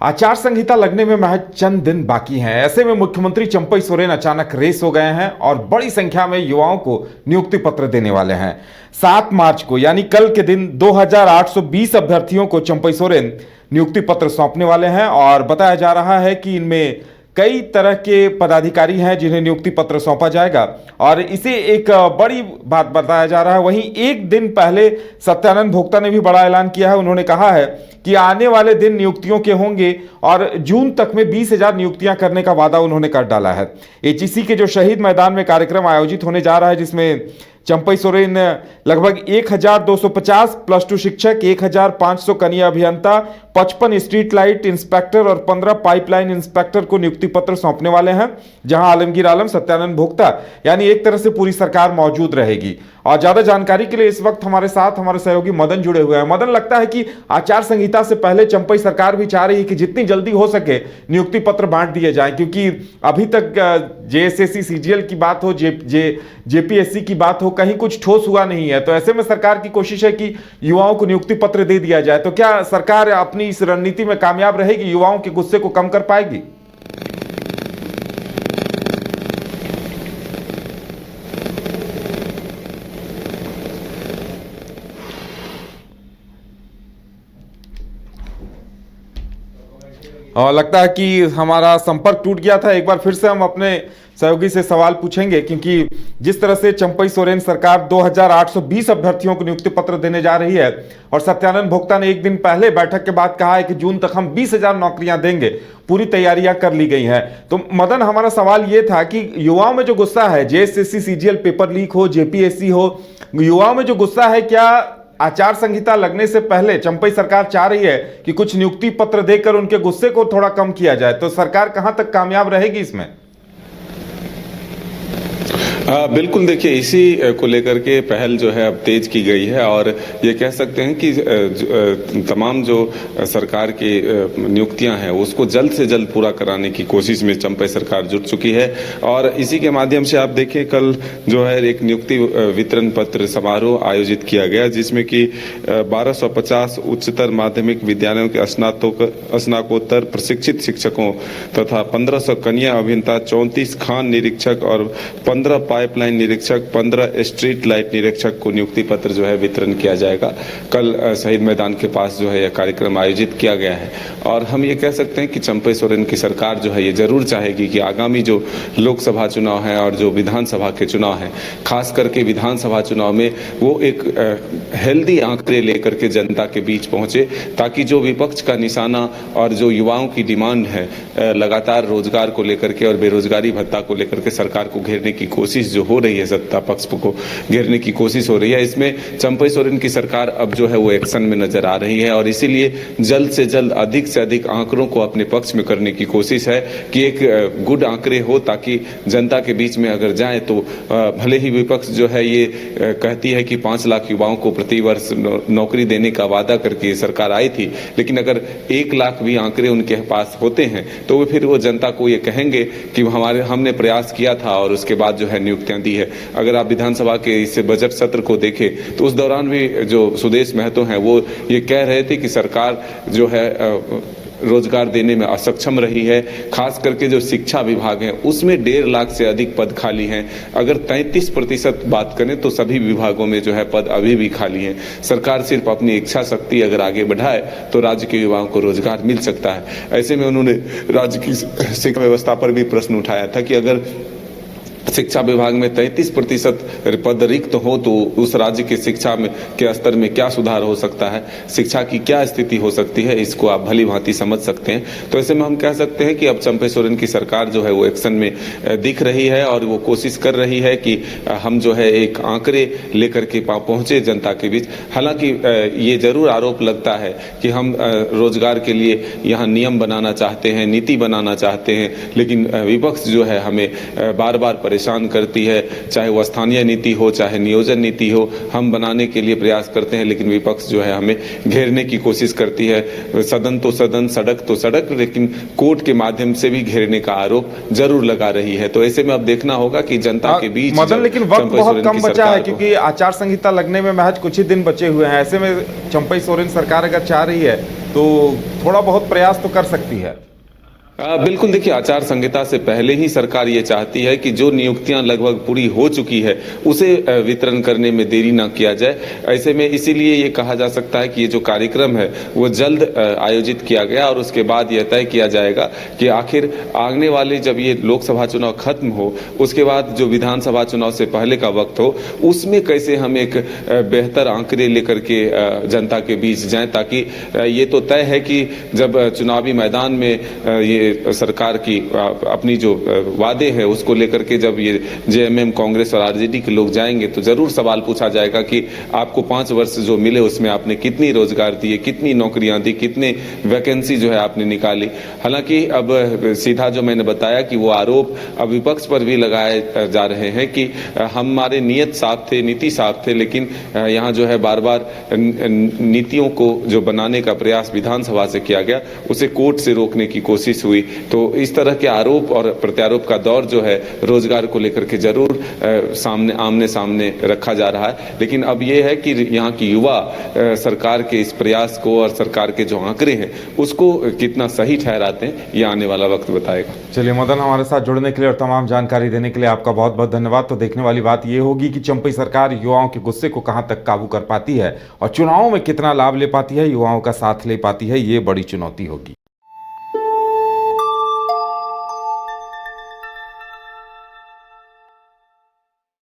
आचार संहिता लगने में महज चंद दिन बाकी हैं। ऐसे में मुख्यमंत्री चंपई सोरेन अचानक रेस हो गए हैं और बड़ी संख्या में युवाओं को नियुक्ति पत्र देने वाले हैं। 7 मार्च को यानी कल के दिन 2820 अभ्यर्थियों को चंपई सोरेन नियुक्ति पत्र सौंपने वाले हैं और बताया जा रहा है कि इनमें कई तरह के पदाधिकारी हैं जिन्हें नियुक्ति पत्र सौंपा जाएगा और इसे एक बड़ी बात बताया जा रहा है। वहीं एक दिन पहले सत्यानंद भोक्ता ने भी बड़ा ऐलान किया है। उन्होंने कहा है कि आने वाले दिन नियुक्तियों के होंगे और जून तक में 20,000 नियुक्तियां करने का वादा उन्होंने कर डाला है। एचईसी के जो शहीद मैदान में कार्यक्रम आयोजित होने जा रहा है, जिसमें चंपई सोरेन लगभग 1250 +2 शिक्षक, 1500 कनीय अभियंता, 55 स्ट्रीट लाइट इंस्पेक्टर और 15 पाइपलाइन इंस्पेक्टर को नियुक्ति पत्र सौंपने वाले हैं, जहां आलमगीर आलम, सत्यानंद भोक्ता यानी एक तरह से पूरी सरकार मौजूद रहेगी। और ज्यादा जानकारी के लिए इस वक्त हमारे साथ हमारे सहयोगी मदन जुड़े हुए हैं। मदन, लगता है कि आचार संहिता से पहले चंपई सरकार भी चाह रही है कि जितनी जल्दी हो सके नियुक्ति पत्र बांट दिए जाए, क्योंकि अभी तक जेएसएससी सीजीएल की बात हो, जेपीएससी की बात हो, कहीं कुछ ठोस हुआ नहीं है। तो ऐसे में सरकार की कोशिश है कि युवाओं को नियुक्ति पत्र दे दिया जाए। तो क्या सरकार अपनी इस रणनीति में कामयाब रहेगी, युवाओं के गुस्से को कम कर पाएगी? और लगता है कि हमारा संपर्क टूट गया था। एक बार फिर से हम अपने सहयोगी से सवाल पूछेंगे, क्योंकि जिस तरह से चंपई सोरेन सरकार 2820 अभ्यर्थियों को नियुक्ति पत्र देने जा रही है और सत्यानंद भोक्ता ने एक दिन पहले बैठक के बाद कहा है कि जून तक हम 20,000 नौकरियां देंगे, पूरी तैयारियां कर ली गई हैं। तो मदन, हमारा सवाल यह था कि युवाओं में जो गुस्सा है, जेएसएससी सीजीएल पेपर लीक हो, जेपीएससी हो, युवाओं में जो गुस्सा है, क्या आचार संहिता लगने से पहले चंपई सरकार चाह रही है कि कुछ नियुक्ति पत्र देकर उनके गुस्से को थोड़ा कम किया जाए? तो सरकार कहां तक कामयाब रहेगी इसमें? बिल्कुल, देखिए इसी को लेकर के पहल जो है अब तेज की गई है और ये कह सकते हैं कि तमाम जो सरकार की नियुक्तियां हैं उसको जल्द से जल्द पूरा कराने की कोशिश में चंपई सरकार जुट चुकी है। और इसी के माध्यम से आप देखें, कल जो है एक नियुक्ति वितरण पत्र समारोह आयोजित किया गया, जिसमें कि 1250 उच्चतर माध्यमिक विद्यालयों के स्नातकोत्तर प्रशिक्षित शिक्षकों तथा 1500 कन्या अभियंता, 34 खान निरीक्षक और 15 पाइपलाइन निरीक्षक, 15 स्ट्रीट लाइट निरीक्षक को नियुक्ति पत्र जो है वितरण किया जाएगा। कल शहीद मैदान के पास जो है यह कार्यक्रम आयोजित किया गया है। और हम ये कह सकते हैं कि चंपई सोरेन की सरकार जो है ये जरूर चाहेगी कि आगामी जो लोकसभा चुनाव है और जो विधानसभा के चुनाव हैं, खास करके विधानसभा चुनाव में वो एक हेल्दी आंकड़े लेकर के जनता के बीच पहुंचे, ताकि जो विपक्ष का निशाना और जो युवाओं की डिमांड है लगातार रोजगार को लेकर के और बेरोजगारी भत्ता को लेकर के सरकार को घेरने की कोशिश जो हो रही है, सत्ता पक्ष को घेरने की कोशिश हो रही है, इसमें चंपई सोरेन की सरकार अब जो है वो एक्शन में नजर आ रही है। और इसीलिए जल्द से जल्द अधिक से अधिक आंकड़ों को अपने पक्ष में करने की कोशिश है कि एक गुड आंकड़े हो, ताकि जनता के बीच में अगर जाए तो भले ही विपक्ष जो है ये कहती है कि 5 लाख युवाओं को प्रति वर्ष नौकरी देने का वादा करके सरकार आई थी, लेकिन अगर 1 लाख भी आंकड़े उनके पास होते हैं तो फिर वो जनता को ये कहेंगे कि हमने प्रयास किया था और उसके बाद जो है नियुक्तियां दी है। अगर आप विधानसभा के इस बजट सत्र को देखें तो उस दौरान भी जो सुदेश महतो हैं वो ये कह रहे थे कि सरकार जो है रोजगार देने में असक्षम रही है। खास करके जो शिक्षा विभाग है उसमें 1.5 लाख से अधिक पद खाली हैं। अगर 33% बात करें तो सभी विभागों में जो है पद अभी भी खाली हैं। सरकार सिर्फ अपनी इच्छा शक्ति अगर आगे बढ़ाए तो राज्य के युवाओं को रोजगार मिल सकता है। ऐसे में उन्होंने राज्य की शिक्षा व्यवस्था पर भी प्रश्न उठाया था कि अगर शिक्षा विभाग में 33% पद रिक्त हो तो उस राज्य के शिक्षा में के स्तर में क्या सुधार हो सकता है, शिक्षा की क्या स्थिति हो सकती है, इसको आप भली भांति समझ सकते हैं। तो ऐसे में हम कह सकते हैं कि अब चंपई सोरेन की सरकार जो है वो एक्शन में दिख रही है और वो कोशिश कर रही है कि हम जो है एक आंकड़े लेकर के पहुंचे जनता के बीच। हालांकि ये जरूर आरोप लगता है कि हम रोजगार के लिए यहाँ नियम बनाना चाहते हैं, नीति बनाना चाहते हैं, लेकिन विपक्ष जो है हमें बार बार परेशान करती है। चाहे वो स्थानीय नीति हो, चाहे नियोजन नीति हो, हम बनाने के लिए प्रयास करते हैं, लेकिन विपक्ष जो है हमें घेरने की कोशिश करती है। सदन तो सदन, सड़क तो सड़क, लेकिन कोर्ट के माध्यम से भी घेरने का आरोप जरूर लगा रही है। तो ऐसे में अब देखना होगा कि जनता के बीच मदन, लेकिन वक्त बहुत कम बचा है, क्योंकि आचार संहिता लगने में महज कुछ ही दिन बचे हुए हैं। ऐसे में चंपई सोरेन सरकार अगर चाह रही है तो थोड़ा बहुत प्रयास तो कर सकती है। बिल्कुल, देखिए आचार संहिता से पहले ही सरकार ये चाहती है कि जो नियुक्तियां लगभग पूरी हो चुकी है उसे वितरण करने में देरी ना किया जाए। ऐसे में इसीलिए ये कहा जा सकता है कि ये जो कार्यक्रम है वो जल्द आयोजित किया गया और उसके बाद यह तय किया जाएगा कि आखिर आने वाले जब ये लोकसभा चुनाव खत्म हो उसके बाद जो विधानसभा चुनाव से पहले का वक्त हो उसमें कैसे हम एक बेहतर आंकड़े लेकर के जनता के बीच जाएं, ताकि ये तो तय है कि जब चुनावी मैदान में ये सरकार की अपनी जो वादे हैं उसको लेकर के जब ये जेएमएम, कांग्रेस और आरजेडी के लोग जाएंगे तो जरूर सवाल पूछा जाएगा कि आपको 5 वर्ष जो मिले उसमें आपने कितनी रोजगार दिए, कितनी नौकरियां दी, कितने वैकेंसी जो है आपने निकाली। हालांकि अब सीधा जो मैंने बताया कि वो आरोप अब विपक्ष पर भी लगाए जा रहे हैं कि हमारे नियत साफ थे, नीति साफ थे, लेकिन यहाँ जो है बार बार नीतियों को जो बनाने का प्रयास विधानसभा से किया गया उसे कोर्ट से रोकने की कोशिश हुई। तो इस तरह के आरोप और प्रत्यारोप का दौर जो है रोजगार को लेकर के जरूर आमने सामने रखा जा रहा है। लेकिन अब ये है कि यहाँ की युवा सरकार के इस प्रयास को और सरकार के जो आंकड़े हैं उसको कितना सही ठहराते हैं ये आने वाला वक्त बताएगा। चलिए मदन, हमारे साथ जुड़ने के लिए और तमाम जानकारी देने के लिए आपका बहुत बहुत धन्यवाद। तो देखने वाली बात ये होगी कि चंपई सरकार युवाओं के गुस्से को कहां तक काबू कर पाती है और चुनावों में कितना लाभ ले पाती है, युवाओं का साथ ले पाती है, ये बड़ी चुनौती होगी।